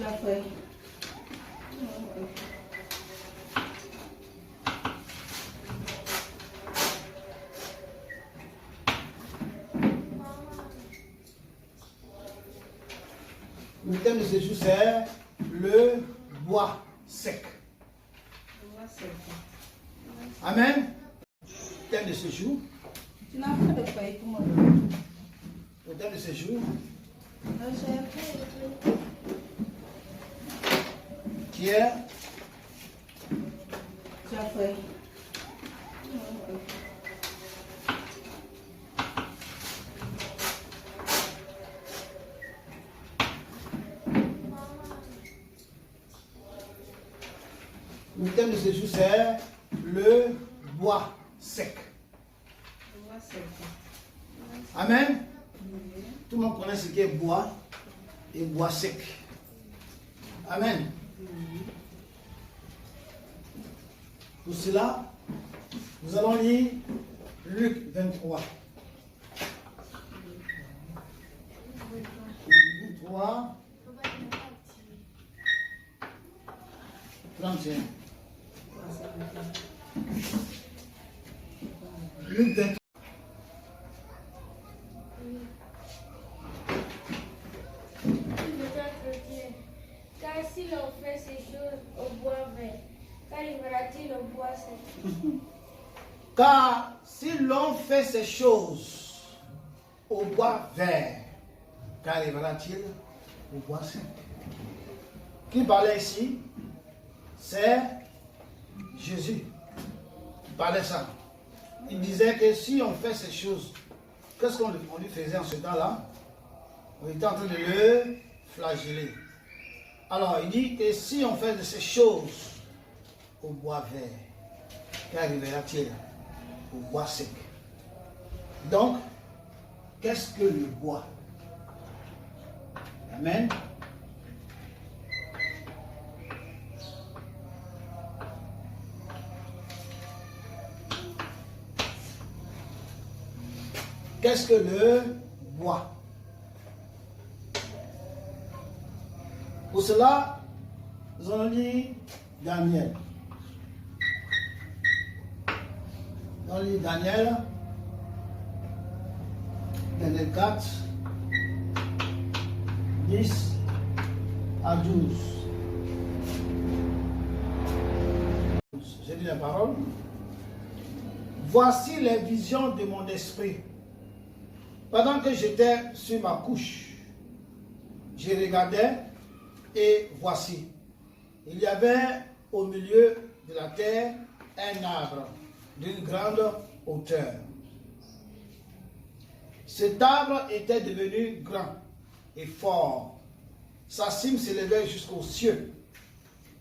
Le thème de ce jour, c'est le bois sec. Amen. Le thème de ce jour. Le thème de ce jour. Qui est le thème de ce jour, c'est le bois sec. Amen. Tout le monde connaît ce qu'est bois et bois sec. Amen. Pour cela, nous allons lire Luc 23. 23, 31. Luc 23. Car si l'on fait ces choses au bois vert, qu'arrivera-t-il au bois sec? Car si l'on fait ces choses au bois vert, qu'arrivera-t-il au bois sec? Qui parlait ici? C'est Jésus qui parlait ça. Il disait que si on fait ces choses, qu'est-ce qu'on lui faisait en ce temps-là? On était en train de le flageller. Alors, il dit que si on fait de ces choses au bois vert, qu'arrivera-t-il au bois sec? Donc, qu'est-ce que le bois? Amen. Qu'est-ce que le bois? Pour cela, nous allons lire Daniel. Nous allons lire Daniel 4, 10 à 12. J'ai dit la parole. Voici les visions de mon esprit. Pendant que j'étais sur ma couche, je regardais et voici, il y avait au milieu de la terre un arbre d'une grande hauteur. Cet arbre était devenu grand et fort. Sa cime s'élevait jusqu'aux cieux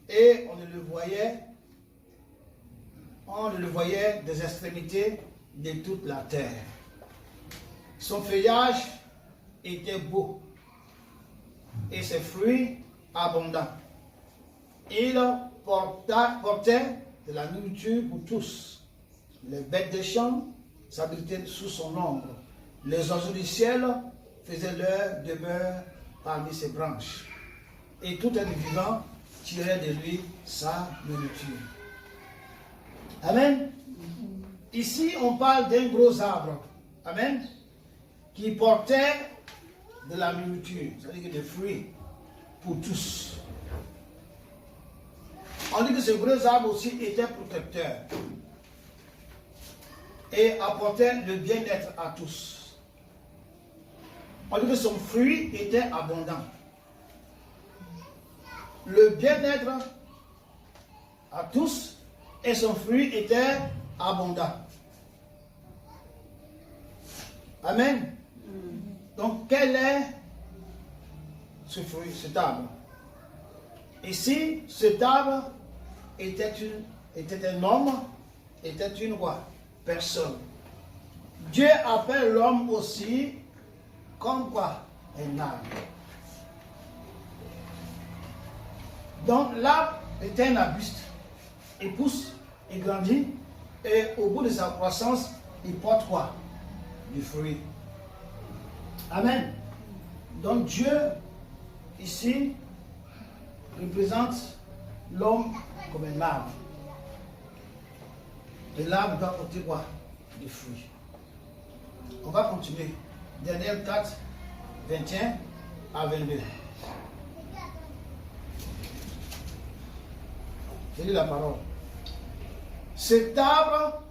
et on le voyait des extrémités de toute la terre. Son feuillage était beau et ses fruits abondants. Il portait de la nourriture pour tous. Les bêtes des champs s'abritaient sous son ombre. Les oiseaux du ciel faisaient leur demeure parmi ses branches. Et tout être vivant tirait de lui sa nourriture. Amen. Ici, on parle d'un gros arbre. Amen. Qui portait de la nourriture, c'est-à-dire des fruits pour tous. On dit que ce gros arbre aussi était protecteur et apportait le bien-être à tous. On dit que son fruit était abondant. Le bien-être à tous et son fruit était abondant. Amen. Donc, quel est ce fruit, cet arbre? Ici, cet arbre était un homme, était une personne. Dieu appelle l'homme aussi comme quoi? Un arbre. Donc, l'arbre était un arbuste. Il pousse, il grandit, et au bout de sa croissance, il porte quoi? Du fruit. Amen. Donc Dieu, ici, représente l'homme comme un arbre. Et l'arbre doit porter quoi? Des fruits. On va continuer. Daniel 4, 21 à 22. Je lis la parole. Cet arbre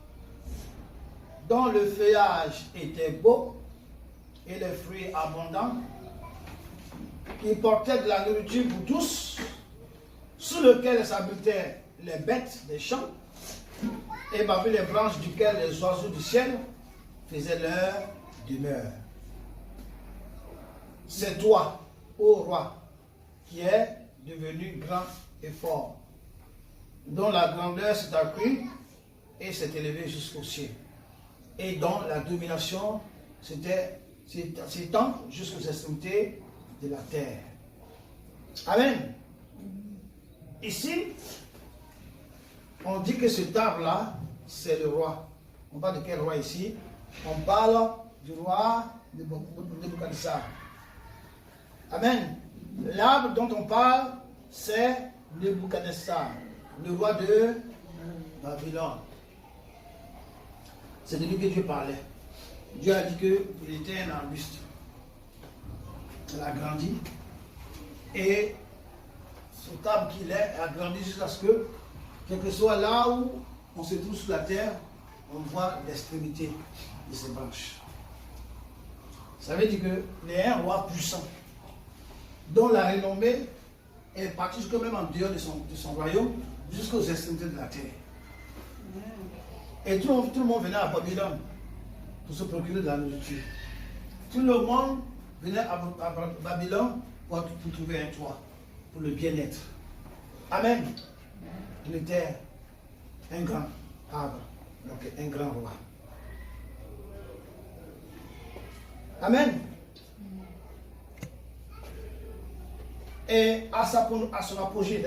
dont le feuillage était beau et les fruits abondants, qui portait de la nourriture pour tous, sous lequel s'habitaient les bêtes des champs, et parmi les branches duquel les oiseaux du ciel faisaient leur demeure. C'est toi, ô roi, qui es devenu grand et fort, dont la grandeur s'est accrue et s'est élevée jusqu'au ciel, et dont la domination s'étend jusqu'aux extrémités de la terre. Amen. Ici, on dit que cet arbre-là, c'est le roi. On parle de quel roi ici? On parle du roi de Nebuchadnezzar. Amen. L'arbre dont on parle, c'est Nebuchadnezzar, le roi de Babylone. C'est de lui que Dieu parlait. Dieu a dit qu'il était un arbuste. Il a grandi. Et cet arbre qu'il est a grandi jusqu'à ce que, quel que soit là où on se trouve sur la terre, on voit l'extrémité de ses branches. Ça veut dire qu'il est un roi puissant, dont la renommée est partie jusqu'à même en dehors de son royaume, jusqu'aux extrémités de la terre. Et tout le monde venait à Babylone pour se procurer de la nourriture. Tout le monde venait à Babylone pour trouver un toit, pour le bien-être. Amen. Il était un grand arbre, donc un grand roi. Amen. Et à son apogée,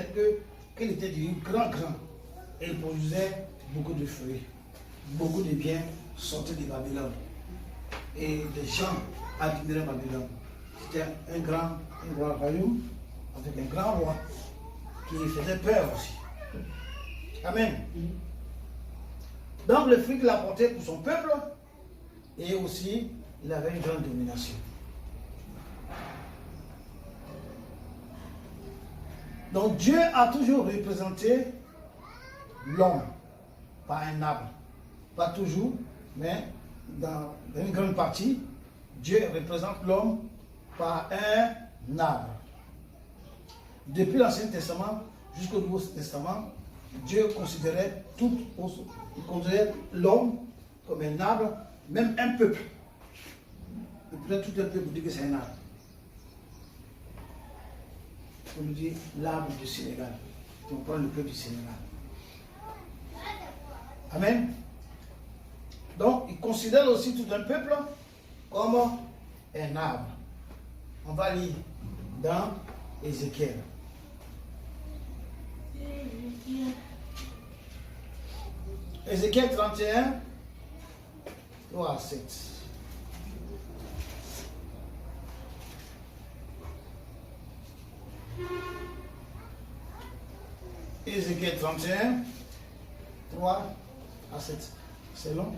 qu'il était devenu grand, et il produisait beaucoup de fruits, beaucoup de biens sortaient de Babylone. Et les gens admiraient Babylone. C'était un grand royaume avec un grand roi qui faisait peur aussi. Amen. Donc le fruit qu'il apportait pour son peuple, et aussi il avait une grande domination. Donc Dieu a toujours représenté l'homme par un arbre. Pas toujours, mais dans une grande partie, Dieu représente l'homme par un arbre. Depuis l'Ancien Testament jusqu'au Nouveau Testament, Dieu considérait l'homme comme un arbre, même un peuple. Il prenait tout un peuple pour dire que c'est un arbre. On nous dit l'arbre du Sénégal. On prend le peuple du Sénégal. Amen. Donc, il considère aussi tout un peuple comme un arbre. On va lire dans Ézéchiel. Ézéchiel 31, 3 à 7. Ézéchiel 31, 3 à 7. C'est long,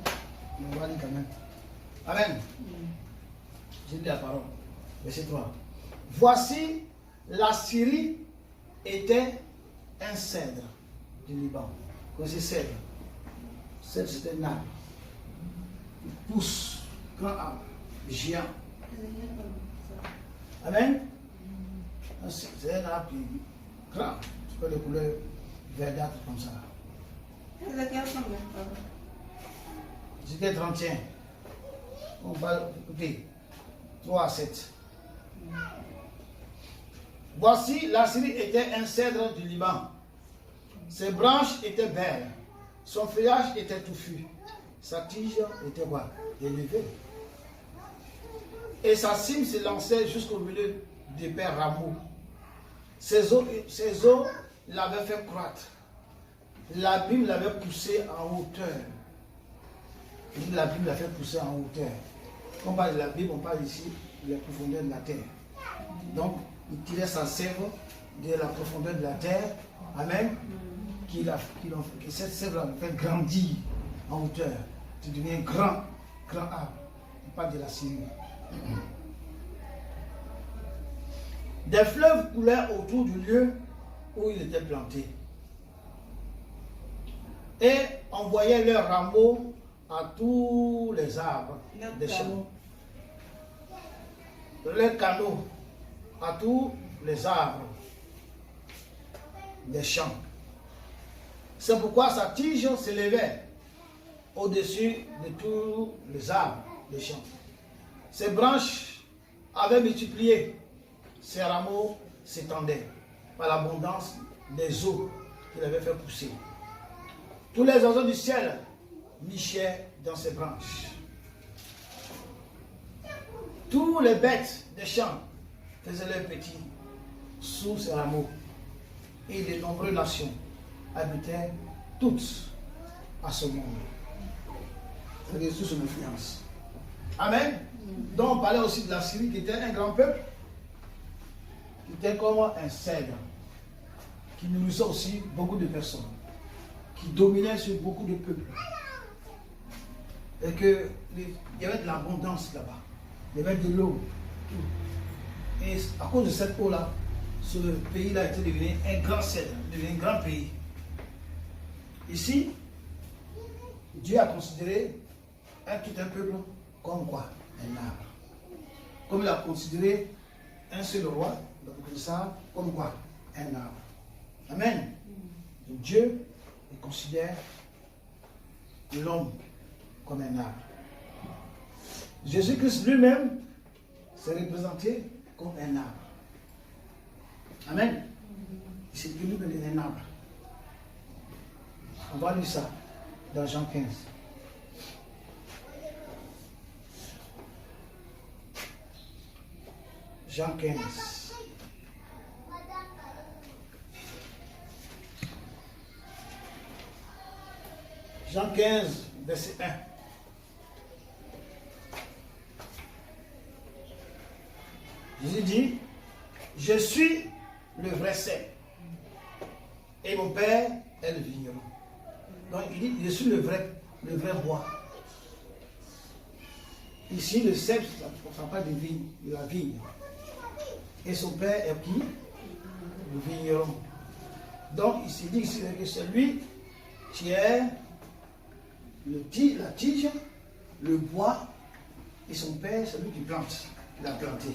mais on va lire quand même. Amen. J'ai dit la parole. Verset 3. Voici, la Syrie était un cèdre du Liban. Voici cèdre. Cèdre, c'est un arbre. Il pousse, grand arbre, géant. Amen. C'est un arbre qui est grand. Tu peux les couleurs verdâtres comme ça. C'était 31. On va écouter. 3 à 7. Voici, la Syrie était un cèdre du Liban. Ses branches étaient belles. Son feuillage était touffu. Sa tige était quoi? Élevée. Et sa cime se lançait jusqu'au milieu des pères rameaux. Ses eaux l'avaient fait croître. L'abîme l'avait poussé en hauteur. L'abîme l'a fait pousser en hauteur. Quand on parle de l'abîme, on parle ici de la profondeur de la terre. Donc, il tirait sa sève de la profondeur de la terre. Amen. Que cette sève-là nous fait grandir en hauteur. Tu deviens grand arbre. Pas de la Syrie. Des fleuves coulaient autour du lieu où il était planté et envoyaient leurs rameaux à tous les arbres des champs. Leurs canaux à tous les arbres des champs. C'est pourquoi sa tige s'élevait au-dessus de tous les arbres des champs. Ses branches avaient multiplié, ses rameaux s'étendaient par l'abondance des eaux qu'il avait fait pousser. Tous les oiseaux du ciel nichaient dans ses branches. Tous les bêtes des champs faisaient leurs petits sous ses rameaux. Et de nombreuses nations habitaient toutes à ce monde. C'est sous son influence. Amen. Donc on parlait aussi de la Syrie qui était un grand peuple, qui était comme un cèdre, qui nourrissait aussi beaucoup de personnes, qui dominait sur beaucoup de peuples. Et qu'il y avait de l'abondance là-bas. Il y avait de l'eau. Et à cause de cette eau-là, ce pays-là était devenu un grand cèdre, devenu un grand pays. Ici, Dieu a considéré tout un peuple comme quoi? Un arbre. Comme il a considéré un seul roi, ça comme quoi? Un arbre. Amen. Donc Dieu il considère l'homme comme un arbre. Jésus-Christ lui-même s'est représenté comme un arbre. Amen. Il s'est devenu un arbre. On va lire ça dans Jean 15. Jean 15. Jean 15, verset 1. Jésus dit, je suis le vrai cep et mon Père est le vigneron. Donc il dit, je suis le vrai bois. Ici, le cep, ça ne parle de la vigne. Et son Père est qui? Le vigneron. Donc il s'est dit ici que c'est lui qui est la tige, le bois, et son Père, c'est lui qui plante, qui l'a planté.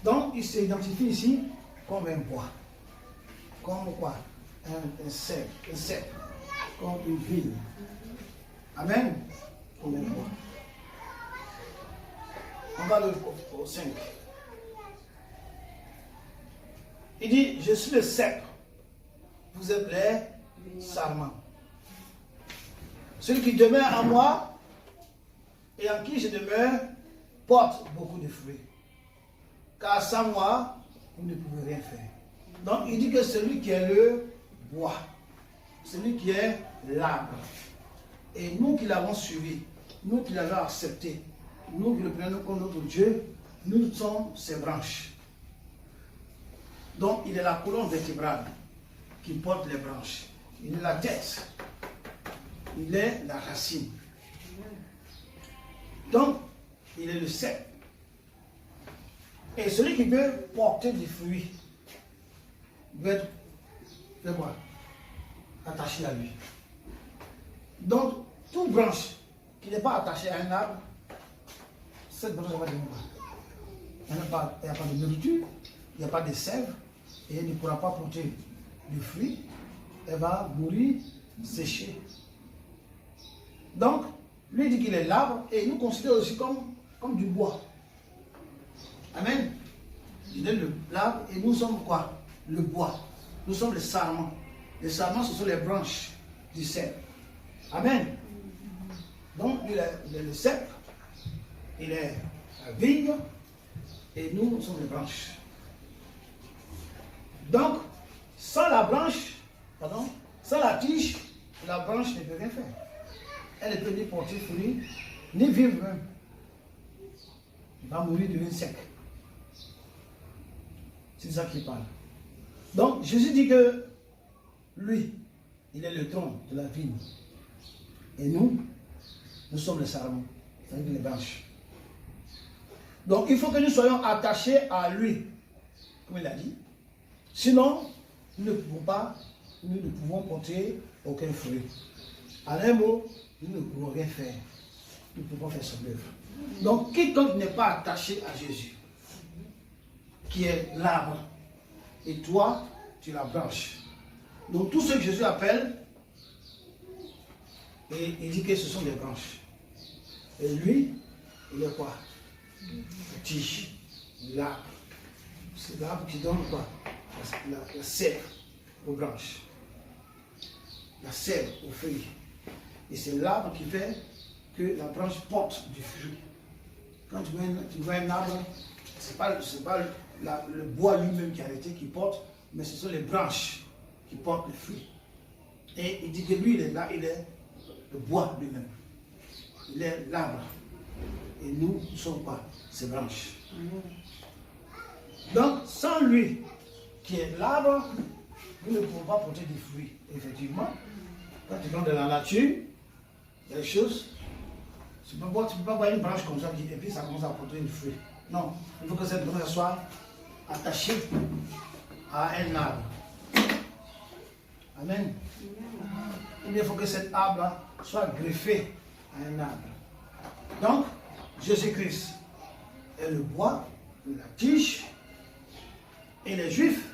Donc il s'identifie ici comme un bois. Comme quoi? Un cep, comme une vigne. Amen. Comme un bois. On va au 5. Il dit, je suis le cep, vous êtes les sarments. Celui qui demeure en moi et en qui je demeure porte beaucoup de fruits. Car sans moi, vous ne pouvez rien faire. Donc il dit que celui qui est le bois, celui qui est l'arbre, et nous qui l'avons suivi, nous qui l'avons accepté, nous qui le prenons comme notre Dieu, nous sommes ses branches. Donc il est la colonne vertébrale qui porte les branches. Il est la tête. Il est la racine. Donc, il est le cep. Et celui qui veut porter des fruits doit être attaché à lui. Donc, toute branche qui n'est pas attachée à un arbre, cette branche va devenir. Il n'y a pas de nourriture, il n'y a pas de sève, et elle ne pourra pas porter de fruits. Elle va mourir, sécher. Donc, lui dit qu'il est l'arbre et nous considère aussi comme du bois. Amen. Il est l'arbre et nous sommes quoi? Le bois. Nous sommes les sarments. Les sarments, ce sont les branches du cep. Amen. Donc, il est le cep, il est la vigne et nous sommes les branches. Donc, sans la tige, la branche ne peut rien faire. Elle ne peut ni porter fruit, ni vivre même. Il va mourir de une sec. C'est ça qu'il parle. Donc, Jésus dit que lui, il est le tronc de la vigne. Et nous sommes les sarments, c'est-à-dire les branches. Donc, il faut que nous soyons attachés à lui, comme il a dit. Sinon, nous ne pouvons porter aucun fruit. En un mot, nous ne pouvons rien faire. Nous ne pouvons faire son œuvre. Donc, quiconque n'est pas attaché à Jésus, qui est l'arbre, et toi, tu es la branche. Donc, tout ce que Jésus appelle, et il dit que ce sont des branches. Et lui, il est quoi? La tige, l'arbre. C'est l'arbre qui donne quoi? La sève aux branches. La sève aux feuilles. Et c'est l'arbre qui fait que la branche porte du fruit. Quand tu vois un arbre, ce n'est pas le bois lui-même qui est arrêté, qui porte, mais ce sont les branches qui portent le fruit. Et il dit que lui, il est là, il est le bois lui-même. Il est l'arbre. Et nous sommes quoi? Ces branches. Donc, sans lui, qui est l'arbre, nous ne pouvons pas porter des fruits. Effectivement, quand tu rentres dans la nature, il y a des choses. Tu ne peux pas voir une branche comme ça et puis ça commence à porter du fruit. Non, il faut que cette branche soit attachée à un arbre. Amen. Il faut que cet arbre soit greffé à un arbre. Donc, Jésus-Christ est le bois, la tige, et les Juifs,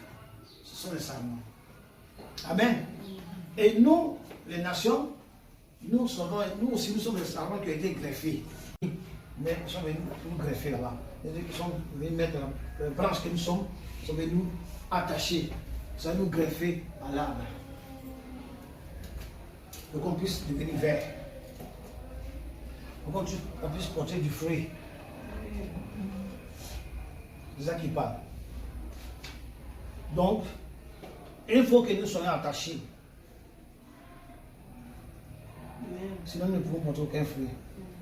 ce sont les sarments. Amen. Et nous, les nations, nous aussi, nous sommes les sarments qui ont été greffés. Mais ils sont venus nous greffer là-bas. Ils sont venus mettre la branche que nous sommes venus nous attacher. Ça va nous greffer à l'arbre. Pour qu'on puisse devenir vert. Pour qu'on puisse porter du fruit. C'est ça qui parle. Donc, il faut que nous soyons attachés. Sinon, nous ne pouvons porter aucun fruit.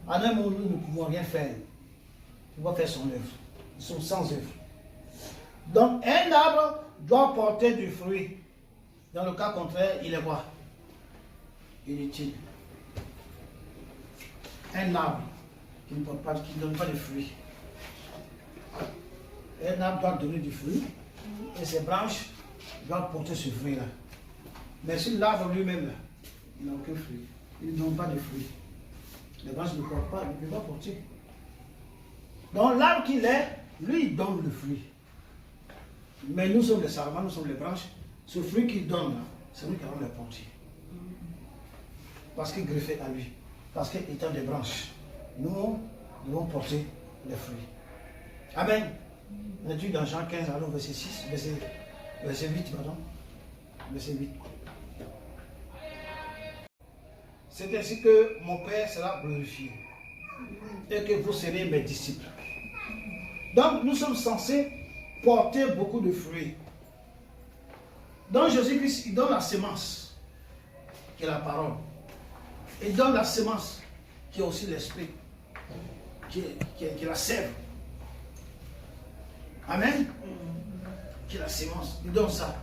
En un mot, nous ne pouvons rien faire. Nous ne pouvons pas faire son œuvre. Nous sommes sans œuvre. Donc, un arbre doit porter du fruit. Dans le cas contraire, il est quoi? Inutile. Un arbre qui ne porte pas, qui ne donne pas de fruits. Un arbre doit donner du fruit. Et ses branches doivent porter ce fruit-là. Mais si l'arbre lui-même, il n'a aucun fruit, il ne donne pas de fruits. Les branches ne portent pas, il ne peut pas porter. Donc l'arbre qu'il est, lui, il donne le fruit. Mais nous sommes les sarments, nous sommes les branches. Ce fruit qu'il donne, c'est nous qui allons le porter. Parce qu'il est greffé à lui. Parce qu'étant des branches, nous devons porter les fruits. Amen. On étudie dans Jean 15, alors verset 6, verset 8, pardon. Verset 8. C'est ainsi que mon Père sera glorifié et que vous serez mes disciples. Donc nous sommes censés porter beaucoup de fruits. Donc Jésus-Christ, il donne la semence, qui est la parole. Il donne la semence, qui est aussi l'esprit, qui est la sève. Amen. Qui est la sémence. Il donne ça.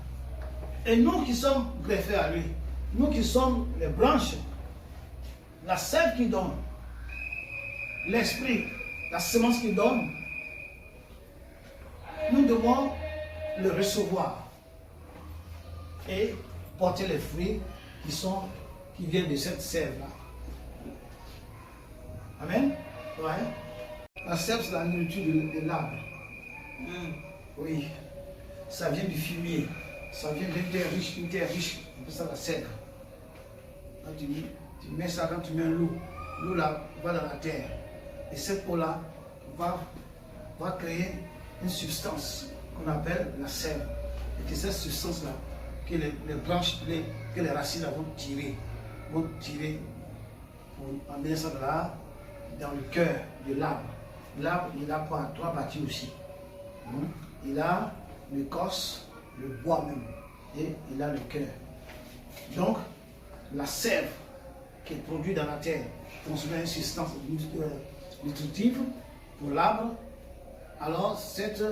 Et nous qui sommes greffés à lui, nous qui sommes les branches, la sève qu'il donne, l'esprit, la sémence qu'il donne, nous devons le recevoir et porter les fruits qui viennent de cette sève-là. Amen. Ouais. La sève, c'est la nourriture de l'arbre. Oui, ça vient du fumier, ça vient d'une terre riche, on appelle ça la sève. Quand tu mets ça, quand tu mets l'eau là va dans la terre. Et cette eau-là va créer une substance qu'on appelle la sève. Et que cette substance-là, que les branches, que les racines là, vont tirer pour amener ça là dans le cœur de l'arbre. L'arbre, il a quoi? 3 parties aussi. Il a l'écorce, le bois même, et il a le cœur. Donc, la sève qui est produite dans la terre consomme une substance nutritive pour l'arbre. Alors, cette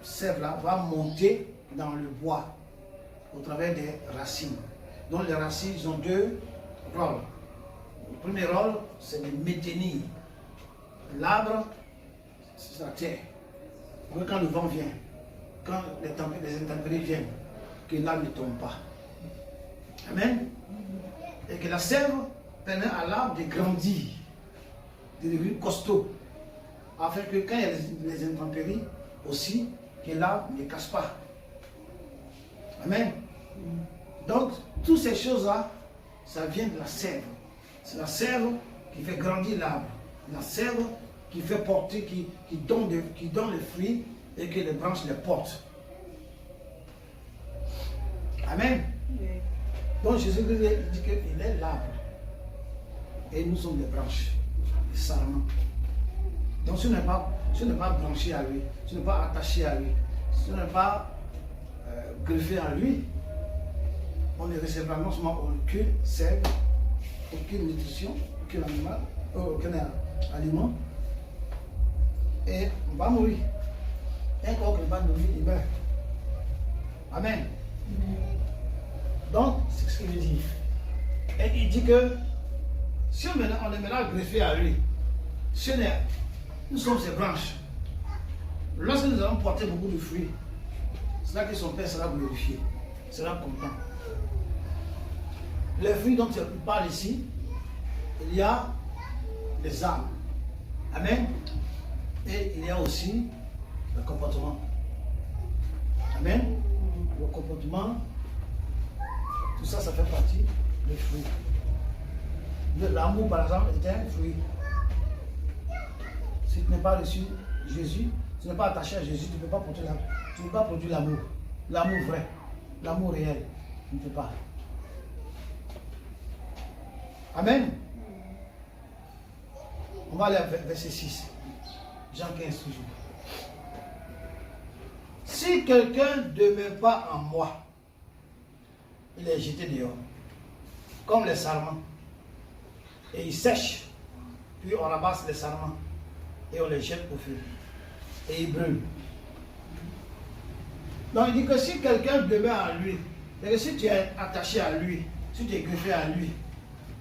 sève-là va monter dans le bois au travers des racines. Donc les racines ont deux rôles. Le premier rôle, c'est de maintenir l'arbre sur la terre. Donc, quand le vent vient, quand les intempéries viennent, que l'arbre ne tombe pas. Amen. Et que la sève permet à l'arbre de grandir, de devenir costaud, afin que quand il y a les intempéries aussi, que l'arbre ne casse pas. Amen. Donc, toutes ces choses-là, ça vient de la sève. C'est la sève qui fait grandir l'arbre. La sève qui fait porter, qui donne les fruits et que les branches les portent. Amen. Donc Jésus dit qu'il est l'arbre. Et nous sommes les branches, les sarments. Donc si on n'est pas branché à lui, si on n'est pas attaché à lui, si on n'est pas greffé à lui, on ne recevra non seulement aucune sève, aucune nutrition, aucun aliment, et on va mourir. Un corps qui n'est pas nourri, il meurt. Amen. Donc, c'est ce qu'il dit. Et il dit que si on est maintenant greffé à lui, si nous sommes ses branches, lorsque nous allons porter beaucoup de fruits, c'est là que son Père sera glorifié, sera content. Les fruits dont il parle ici, il y a les âmes. Amen. Et il y a aussi le comportement. Amen. Le comportement, tout ça, ça fait partie des fruits. L'amour, par exemple, est un fruit. Si tu n'es pas reçu Jésus, tu n'es pas attaché à Jésus, tu ne peux pas porter l'amour. Tu ne peux pas produire l'amour. L'amour vrai, l'amour réel. Tu ne peux pas. Amen. On va aller à verset 6. Jean 15 toujours. Si quelqu'un ne demeure pas en moi, il est jeté dehors, comme les sarments. Et il sèche, puis on ramasse les sarments et on les jette au feu. Et il brûle. Donc il dit que si quelqu'un demeure en lui, et que si tu es attaché à lui, si tu es greffé à lui,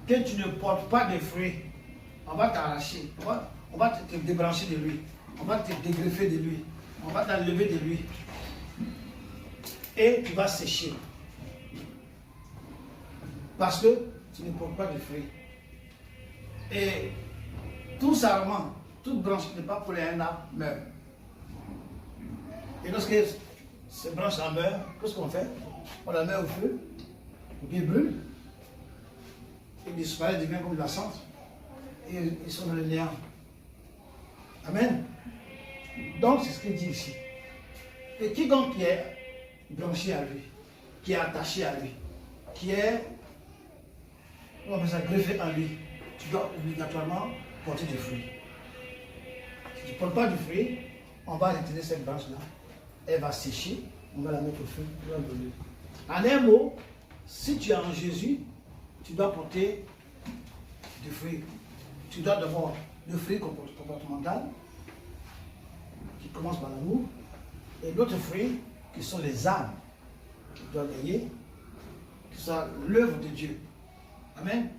que tu ne portes pas de fruits, on va t'arracher, on va te débrancher de lui, on va te dégreffer de lui, on va t'enlever de lui. Et tu vas sécher. Parce que tu ne portes pas de fruits. Et tout sarment, toute branche qui n'est pas pour un arbre meurt. Et lorsque ces branches-là meurent, qu'est-ce qu'on fait? On la met au feu, et puis il brûle. Il disparaît, devient comme de la cendre. Et ils sont dans le néant. Amen. Donc c'est ce qu'il dit ici. Et quiconque qui est branché à lui, qui est attaché à lui, qui est, on appelle ça, greffé à lui, tu dois obligatoirement porter des fruits. Si tu ne portes pas de fruits, on va retirer cette branche-là, elle va sécher, on va la mettre au feu, on va brûler. En un mot, si tu es en Jésus, tu dois porter des fruits. Tu dois d'abord le fruit comportemental, qui commence par l'amour, et d'autres fruits qui sont les âmes, qui doivent gagner, qui sont l'œuvre de Dieu. Amen.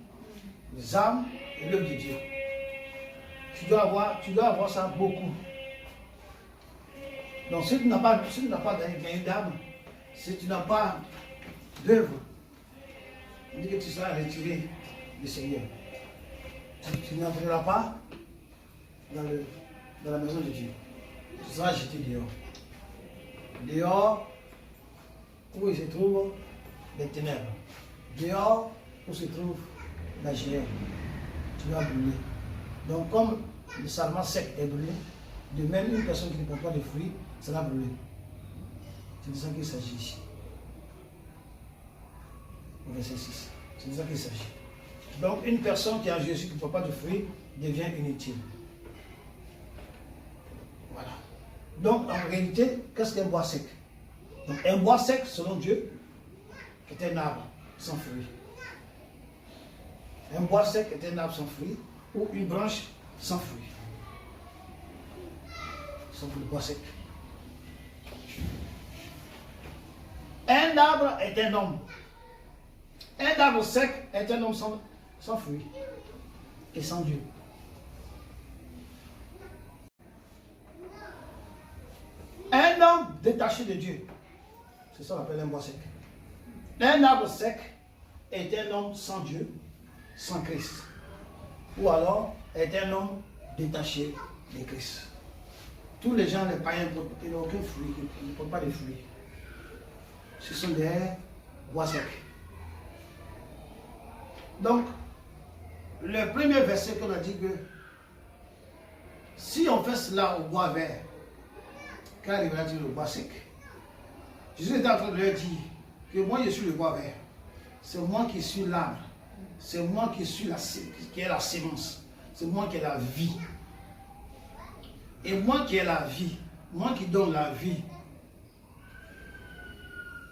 Les âmes et l'œuvre de Dieu. Tu dois avoir ça beaucoup. Donc si tu n'as pas gagné d'âme, si tu n'as pas d'œuvre, on dit que tu seras retiré du Seigneur. Tu n'entreras pas dans la maison de Dieu. Tu seras jeté dehors. Dehors, où il se trouve les ténèbres. Dehors, où se trouve la géhenne. Tu vas brûler. Donc, comme le sarment sec est brûlé, de même, une personne qui ne porte pas de fruits sera brûlée. C'est de ça qu'il s'agit ici. Au verset 6. C'est de ça qu'il s'agit. Donc, une personne qui a Jésus qui ne porte pas de fruits devient inutile. Voilà. Donc, en réalité, qu'est-ce qu'un bois sec? Donc, un bois sec, selon Dieu, est un arbre sans fruits. Un bois sec est un arbre sans fruits ou une branche sans fruits. Sans fruits, le bois sec. Un arbre est un homme. Un arbre sec est un homme sans fruit et sans Dieu. Un homme détaché de Dieu, c'est ça qu'on appelle un bois sec. Un arbre sec est un homme sans Dieu, sans Christ. Ou alors est un homme détaché de Christ. Tous les gens, les païens, ils n'ont aucun fruit, ils ne portent pas de fruits. Ce sont des bois secs. Donc, le premier verset qu'on a dit que si on fait cela au bois vert, qu'arrivera-t-il au bois sec? Jésus est en train de leur dire que moi je suis le bois vert. C'est moi qui suis l'arbre. C'est moi qui suis qui est la sémence. C'est moi qui ai la vie. Et moi qui ai la vie, moi qui donne la vie,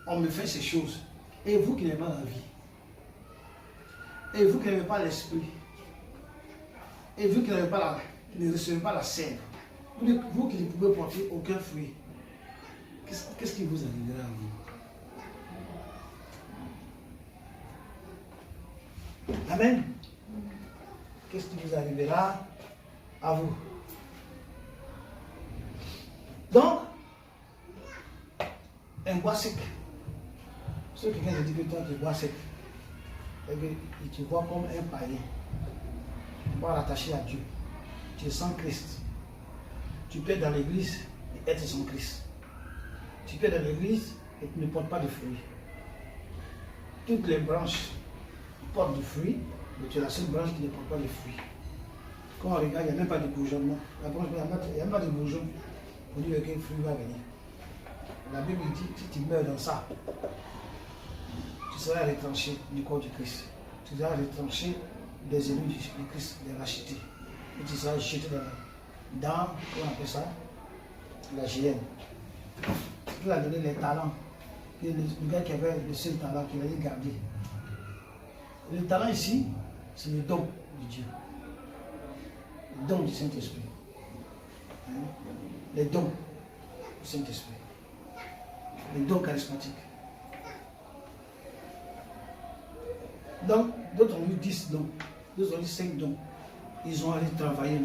on me fait ces choses. Et vous qui n'avez pas la vie, et vous qui n'avez pas l'esprit, et vous qui n'avez pas ne recevez pas la sève, vous qui ne pouvez porter aucun fruit, qu'est-ce qui vous arrivera à vous? Amen. Qu'est-ce qui vous arrivera à vous? Donc, un bois sec. Si quelqu'un te dit que toi tu es bois sec, et qu'il te voit comme un païen, pas rattaché à Dieu, tu es sans Christ. Tu peux être dans l'église et être sans Christ. Tu peux être dans l'église et tu ne portes pas de fruits. Toutes les branches portent du fruit, mais tu es la seule branche qui ne porte pas de fruits. Quand on regarde, il n'y a même pas de bourgeonnement. La branche, il n'y a pas de bourgeon. On dit qu'un fruit va venir. La Bible dit que si tu meurs dans ça, tu seras retranché du corps du Christ. Tu seras retranché des élus du Christ, des rachetés. Et tu seras jeté dans, comment on appelle ça, la GN. Il a donné les talents. Et le gars qui avait le seul talent qu'il allait garder. Le talent ici, c'est le don de Dieu. Le don du Saint-Esprit. Les dons du Saint-Esprit. Les dons charismatiques. Donc, d'autres ont eu 10 dons, d'autres ont eu 5 dons. Ils ont allé travailler,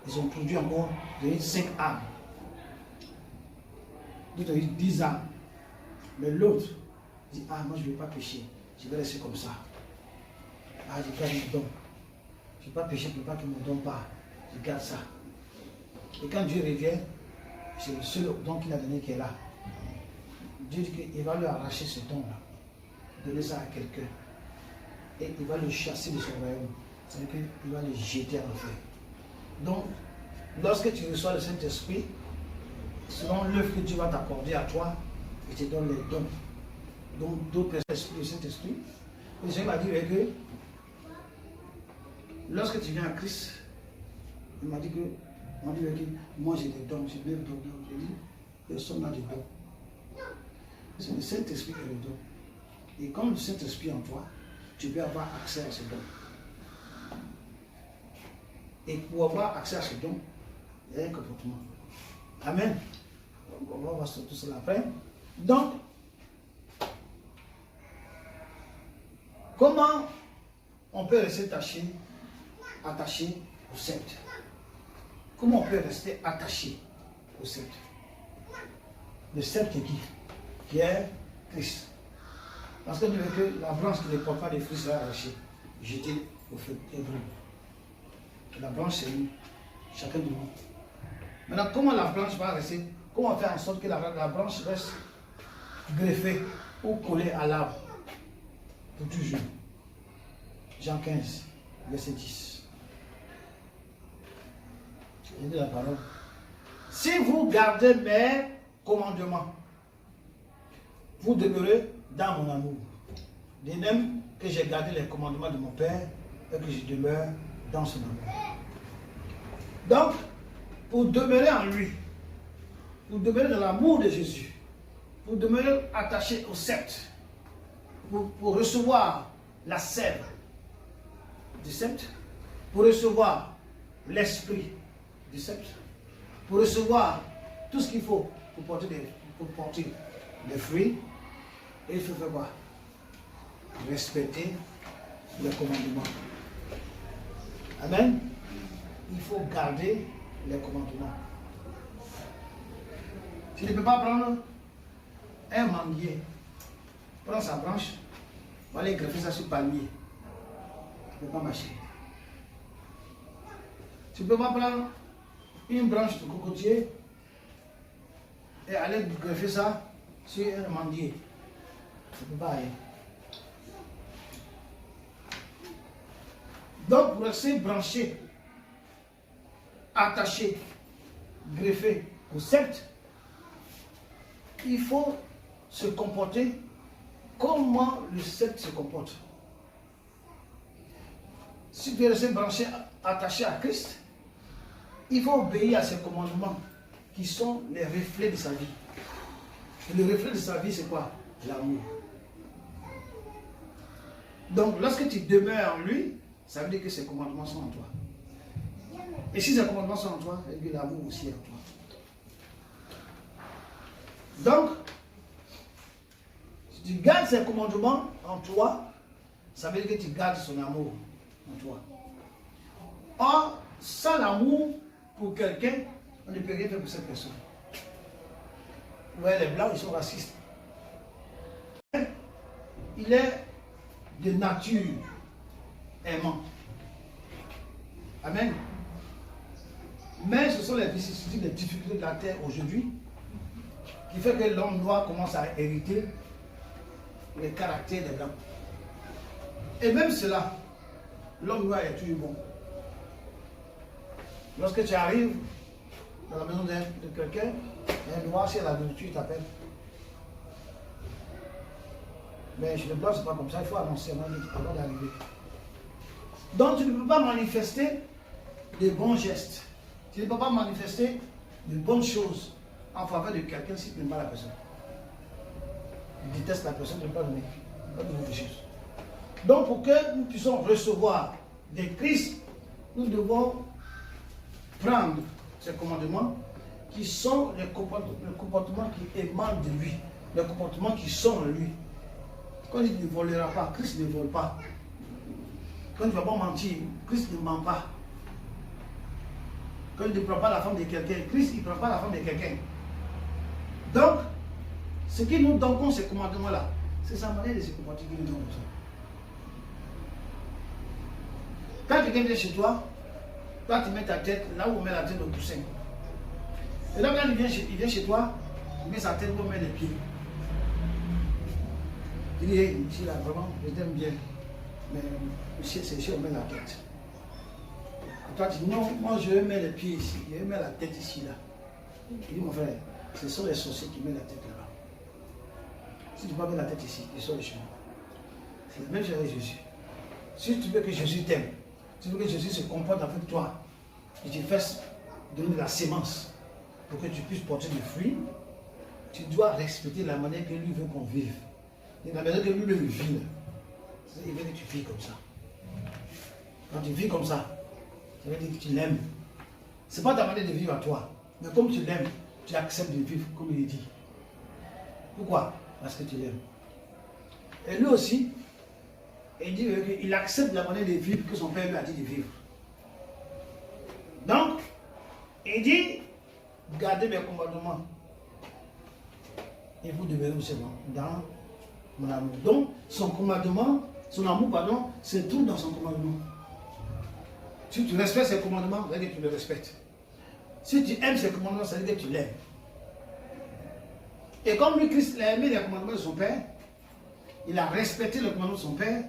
ils ont produit encore 5 âmes. D'autres ont eu 10 âmes. Mais l'autre dit, ah, moi je ne vais pas pécher, je vais rester comme ça. Ah, je garde le don. Je ne vais pas pécher pour pas qu'il ne me donne pas. Je garde ça. Et quand Dieu revient, c'est le seul don qu'il a donné qui est là. Dieu dit qu'il va lui arracher ce don-là, donner ça à quelqu'un. Et il va le chasser de son royaume. C'est-à-dire qu'il va le jeter en enfer. Donc, lorsque tu reçois le Saint-Esprit, selon l'œuvre que Dieu va t'accorder à toi, il te donne les dons. Donc, d'autres personnes du Saint-Esprit. Le Seigneur m'a dit que lorsque tu viens à Christ, il m'a dit que moi j'ai des dons, j'ai des dons. J'ai dit, personne n'a des dons. C'est le Saint-Esprit qui a les dons. Et comme le Saint-Esprit en toi, tu peux avoir accès à ces dons. Et pour avoir accès à ces dons, il y a un comportement. Amen. On va voir tout cela après. Donc, comment on peut rester attaché au sceptre? Comment on peut rester attaché au sceptre? Le sceptre est qui est Christ. Parce que Dieu veut que la branche qui ne porte pas de fruits sera arrachée, jetée au feu et brûlée. La branche, c'est nous, chacun de nous. Maintenant, comment la branche va rester? Comment faire en sorte que la branche reste greffée ou collée à l'arbre pour toujours? Jean 15, verset 10. Il dit la parole. Si vous gardez mes commandements, vous demeurez dans mon amour. De même que j'ai gardé les commandements de mon Père et que je demeure dans son amour. Donc, pour demeurer en lui, pour demeurer dans l'amour de Jésus, pour demeurer attaché au sceptre, pour recevoir la sève du sceptre, pour recevoir l'esprit du sceptre, pour recevoir tout ce qu'il faut pour porter les fruits. Et il faut faire quoi? Respecter les commandements. Amen. Il faut garder les commandements. Tu ne peux pas prendre un manguier, prendre sa branche, va aller greffer ça sur le palmier. Tu ne peux pas marcher. Tu ne peux pas prendre une branche de cocotier et aller greffer ça sur un manguier. Tu ne peux pas aller. Donc, pour rester branché, attaché, greffé au sceptre, il faut se comporter comment le sceptre se comporte. Si tu es resté branché, attaché à Christ, il faut obéir à ses commandements qui sont les reflets de sa vie. Et le reflet de sa vie, c'est quoi? L'amour. Donc, lorsque tu demeures en lui, ça veut dire que ses commandements sont en toi. Et si ses commandements sont en toi, ça veut dire que l'amour aussi est en toi. Donc, si tu gardes ses commandements en toi, ça veut dire que tu gardes son amour en toi. Or, sans l'amour pour quelqu'un, on ne peut rien faire pour cette personne. Vous voyez, les blancs, ils sont racistes. Il est de nature aimant. Amen. Mais ce sont les vicissitudes, les difficultés de la terre aujourd'hui qui fait que l'homme noir commence à hériter les caractères des blancs. Et même cela, l'homme noir est toujours bon. Lorsque tu arrives dans la maison de quelqu'un, un noir, si elle a la nourriture, il t'appelle. Mais chez les blancs, ce n'est pas comme ça, il faut annoncer avant d'arriver. Donc tu ne peux pas manifester de bons gestes. Tu ne peux pas manifester de bonnes choses en faveur de quelqu'un si tu n'aimes pas la personne. Tu détestes la personne, tu ne peux pas donner des choses. Donc pour que nous puissions recevoir des Christ, nous devons prendre ces commandements qui sont les comportements qui émanent de lui, les comportements qui sont en lui. Quand il ne volera pas, Christ ne vole pas. Quand il ne va pas mentir, Christ ne ment pas. Quand il ne prend pas la femme de quelqu'un, Christ ne prend pas la femme de quelqu'un. Donc, ce qui nous donne ces commandements-là, c'est sa manière de se comporter qui nous donne comme ça. Quand quelqu'un vient chez toi, toi tu mets ta tête là où on met la tête au coussin. Et là, quand il vient chez toi, il met sa tête où on met les pieds. Il dit, hey, ici là, vraiment, je t'aime bien. Mais ici, c'est ici, on met la tête. Et toi, tu dis, non, moi je vais mettre les pieds ici, je vais mettre la tête ici, là. Il dit, mon frère, ce sont les sorciers qui mettent la tête là-bas. Si tu ne peux pas mettre la tête ici, ils sont les chemins. C'est la même chose avec Jésus. Si tu veux que Jésus t'aime, tu veux que Jésus se comporte avec toi, et tu fasses donner de la sémence pour que tu puisses porter des fruits, tu dois respecter la manière que lui veut qu'on vive. Et la manière que lui veut vivre. Il veut que tu vis comme ça. Quand tu vis comme ça, ça veut dire que tu l'aimes. Ce n'est pas ta manière de vivre à toi. Mais comme tu l'aimes, tu acceptes de vivre comme il dit. Pourquoi? Parce que tu l'aimes. Et lui aussi, il dit qu'il accepte la manière de vivre que son père lui a dit de vivre. Donc, il dit, gardez mes commandements. Et vous demeurez aussi dans mon amour. Donc, son commandement, son amour, pardon, se trouve dans son commandement. Si tu respectes ses commandements, ça veut dire que tu le respectes. Si tu aimes ses commandements, ça veut dire que tu l'aimes. Et comme lui, Christ a aimé les commandements de son Père, il a respecté les commandements de son Père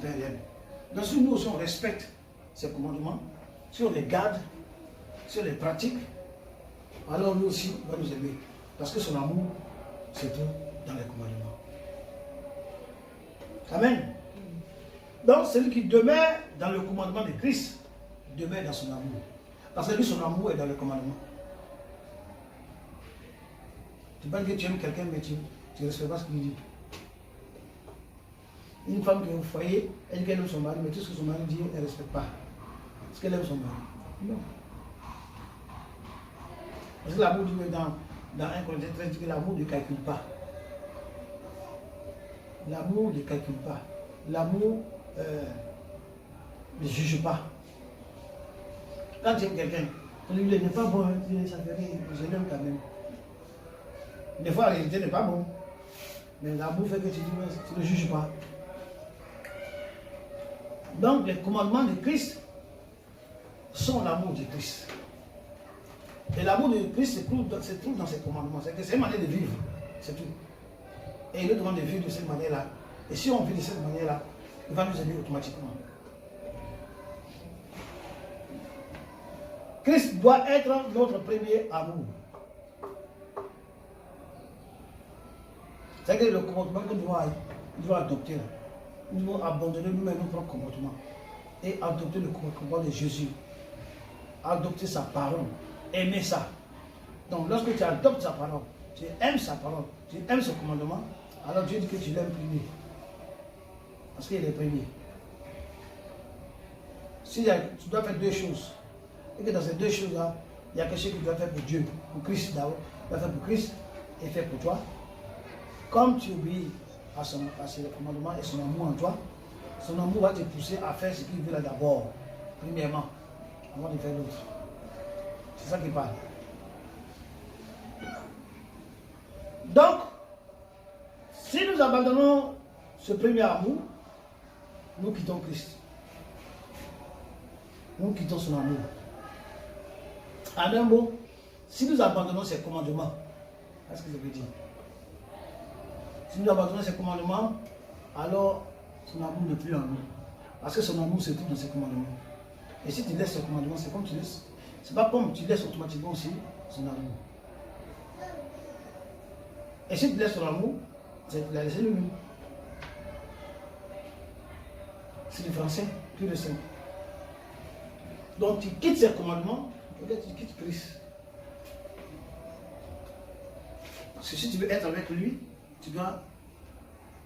l'aime. Donc si nous aussi on respecte ces commandements, si on les garde, si on les pratique, alors nous aussi on va nous aimer. Parce que son amour se trouve dans les commandements. Amen. Donc celui qui demeure dans le commandement de Christ, demeure dans son amour. Parce que lui, son amour est dans le commandement. Tu penses que tu aimes quelqu'un, mais tu ne respectes pas ce qu'il dit. Une femme qui est au foyer, elle dit qu'elle aime son mari, mais tout ce que son mari dit, elle ne respecte pas. Est-ce qu'elle aime son mari? Non. Parce que l'amour dit dans dans 1 Corinthiens 13, dit que l'amour ne calcule pas. L'amour ne calcule pas. L'amour ne juge pas. Quand tu aimes quelqu'un, on lui dit, il n'est pas bon, ça fait rien, je l'aime quand même. Des fois, la réalité n'est pas bon. Mais l'amour fait que tu ne juges pas. Donc, les commandements de Christ sont l'amour de Christ. Et l'amour de Christ se trouve dans ses commandements. C'est une manière de vivre. C'est tout. Et il nous demande de vivre de cette manière-là. Et si on vit de cette manière-là, il va nous aimer automatiquement. Christ doit être notre premier amour. C'est que le comportement que nous devons adopter, nous devons abandonner nous-mêmes notre propre comportement et adopter le comportement de Jésus. Adopter sa parole, aimer ça. Donc lorsque tu adoptes sa parole, tu aimes sa parole, tu aimes ce commandement, alors Dieu dit que tu l'aimes premier. Parce qu'il est premier. Si tu dois faire deux choses, et que dans ces deux choses-là, il y a quelque chose que tu dois faire pour Dieu, pour Christ d'abord, tu dois faire pour Christ et faire pour toi. Comme tu obéis à ses commandements et son amour en toi, son amour va te pousser à faire ce qu'il veut là d'abord, premièrement, avant de faire l'autre. C'est ça qu'il parle. Donc, si nous abandonnons ce premier amour, nous quittons Christ. Nous quittons son amour. En un mot, si nous abandonnons ses commandements, qu'est-ce que je veux dire? Si nous abandonnons ses commandements, alors son amour n'est plus en nous. Parce que son amour se trouve dans ses commandements. Et si tu laisses ses commandements, c'est comme tu laisses. C'est pas comme tu laisses automatiquement aussi son amour. Et si tu laisses son amour, c'est tu l'as laissé lui-même. C'est du français, plus le simple. Donc tu quittes ses commandements, peut-être tu quittes Christ. Parce que si tu veux être avec lui, tu dois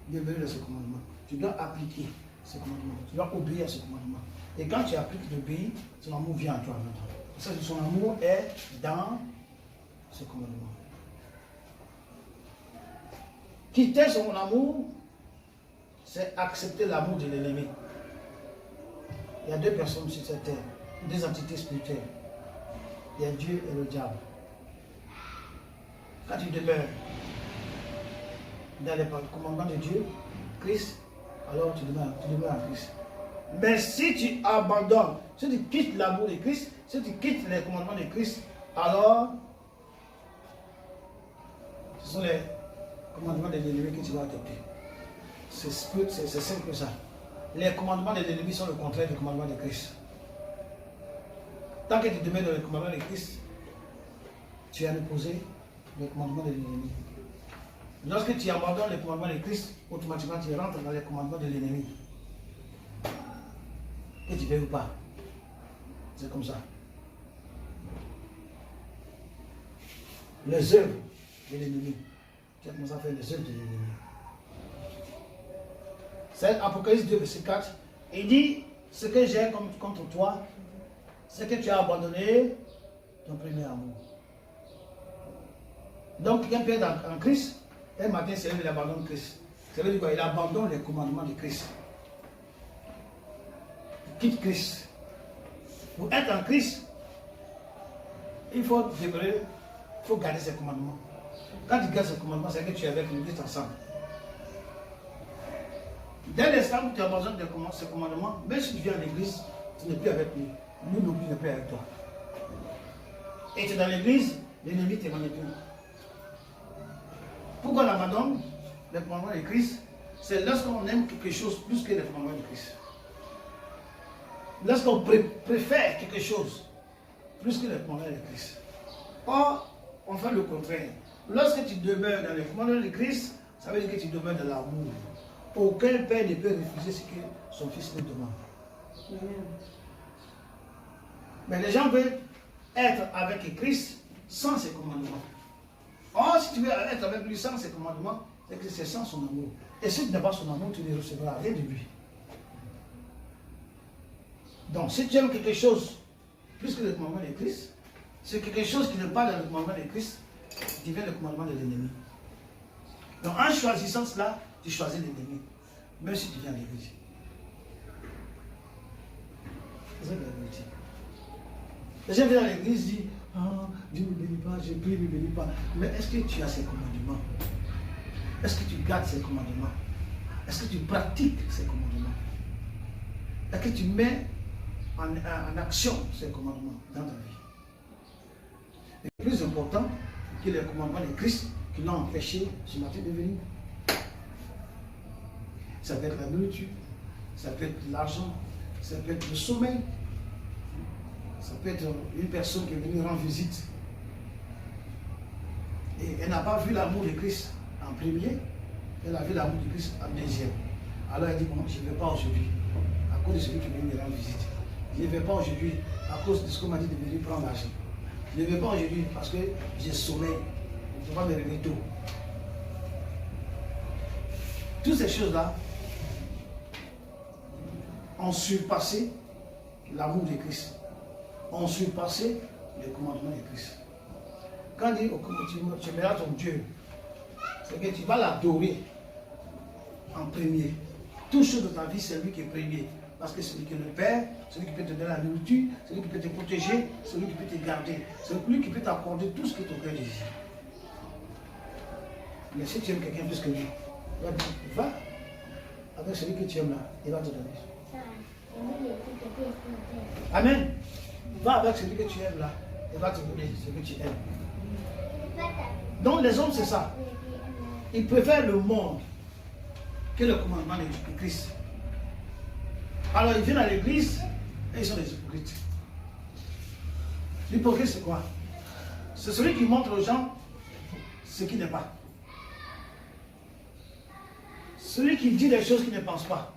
demeurer dans ses commandements. Tu dois appliquer ses commandements. Tu dois obéir à ses commandements. Et quand tu appliques d'obéir, son amour vient à toi maintenant. Parce que son amour est dans ses commandements. Quitter son amour, c'est accepter l'amour de l'ennemi. Il y a deux personnes sur cette terre, deux entités spirituelles. Il y a Dieu et le diable. Quand tu demeures dans les commandements de Dieu, Christ, alors tu demeures en Christ. Mais si tu abandonnes, si tu quittes l'amour de Christ, si tu quittes les commandements de Christ, alors ce sont les commandements de l'ennemi que tu vas adopter. C'est simple que ça. Les commandements de l'ennemi sont le contraire des commandements de Christ. Tant que tu demeures dans les commandements de Christ, tu as imposé les commandements de l'ennemi. Lorsque tu abandonnes les commandements de Christ, automatiquement tu rentres dans les commandements de l'ennemi. Et tu ne veux pas. C'est comme ça. Les œuvres de l'ennemi. Tu as commencé à faire les œuvres de l'ennemi. C'est Apocalypse 2, verset 4. Il dit, ce que j'ai contre toi, c'est que tu as abandonné ton premier amour. Donc, quelqu'un peut être en Christ, un matin, c'est lui qui abandonne Christ. Ça veut dire quoi? Il abandonne les commandements de Christ. Il quitte Christ. Pour être en Christ, il faut demeurer, il faut garder ses commandements. Quand tu gardes ses commandements, c'est que tu es avec lui, vous êtes ensemble. Dès l'instant où tu abandonnes ses commandements, même si tu viens à l'église, tu n'es plus avec lui. Lui non plus n'est plus avec toi. Et tu es dans l'église, l'ennemi te manipule. Pourquoi on abandonne les commandements de Christ? C'est lorsqu'on aime quelque chose plus que les commandements de Christ. Lorsqu'on préfère quelque chose plus que les commandements de Christ. Or, on fait le contraire. Lorsque tu demeures dans les commandements de Christ, ça veut dire que tu demeures dans l'amour. Aucun père ne peut refuser ce que son fils lui demande. Mais les gens veulent être avec Christ sans ses commandements. Or, si tu veux être avec lui sans ses commandements, c'est que c'est sans son amour. Et si tu n'as pas son amour, tu ne recevras rien de lui. Donc, si tu aimes quelque chose plus que le commandement de Christ, c'est quelque chose qui n'est pas dans le commandement de Christ, devient le commandement de l'ennemi. Donc en choisissant cela, tu choisis l'ennemi, même si tu viens à l'église. C'est ça que la vérité. Les gens viennent à l'église, disent, ah, Dieu ne me bénit pas, je prie, ne me bénit pas. Mais est-ce que tu as ces commandements? Est-ce que tu gardes ces commandements? Est-ce que tu pratiques ces commandements? Est-ce que tu mets en action ces commandements dans ta vie? Le plus important, que les commandements de Christ qui l'ont empêché ce matin de venir. Ça peut être la nourriture, ça peut être l'argent, ça peut être le sommeil, ça peut être une personne qui est venue rendre visite et elle n'a pas vu l'amour de Christ en premier, elle a vu l'amour de Christ en deuxième. Alors elle dit, bon, je ne vais pas aujourd'hui à cause de celui qui est venu me rendre visite. Je ne vais pas aujourd'hui à cause de ce qu'on m'a dit de venir prendre l'argent. Je ne vais pas aujourd'hui parce que j'ai sommeil. Je ne peux pas me réveiller tôt. Toutes ces choses-là ont surpassé l'amour de Christ. Ont surpassé les commandements de Christ. Quand il dit tu verras ton Dieu, c'est que tu vas l'adorer en premier. Tout chose de ta vie, c'est lui qui est premier. Parce que c'est lui qui est le Père, c'est lui qui peut te donner la nourriture, c'est lui qui peut te protéger, c'est lui qui peut te garder, c'est lui qui peut t'accorder tout ce que ton cœur désire. Mais si tu aimes quelqu'un plus que lui, va avec celui que tu aimes là, il va te donner. Amen. Va avec celui que tu aimes là, il va te donner ce que tu aimes. Donc les hommes, c'est ça. Ils préfèrent le monde que le commandement de Christ. Alors ils viennent à l'église et ils sont des hypocrites. L'hypocrite, c'est quoi? C'est celui qui montre aux gens ce qui n'est pas. Celui qui dit des choses qu'il ne pense pas.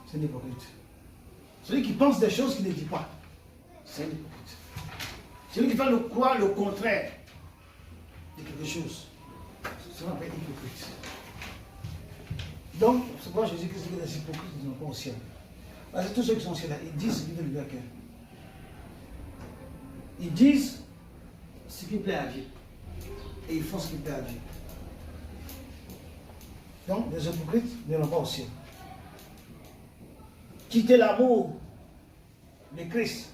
C'est un hypocrite. Celui qui pense des choses qu'il ne dit pas. C'est un hypocrite. Celui qui fait croire le contraire de quelque chose. C'est ce qu'on appelle hypocrite. Donc, c'est pourquoi Jésus Christ dit que les hypocrites ne sont pas au ciel. Parce que tous ceux qui sont au ciel, ils disent ce qui veut de leur cœur. Ils disent ce qui plaît à Dieu. Et ils font ce qui plaît à Dieu. Donc, les hypocrites ne vont pas au ciel. Quitter l'amour de Christ,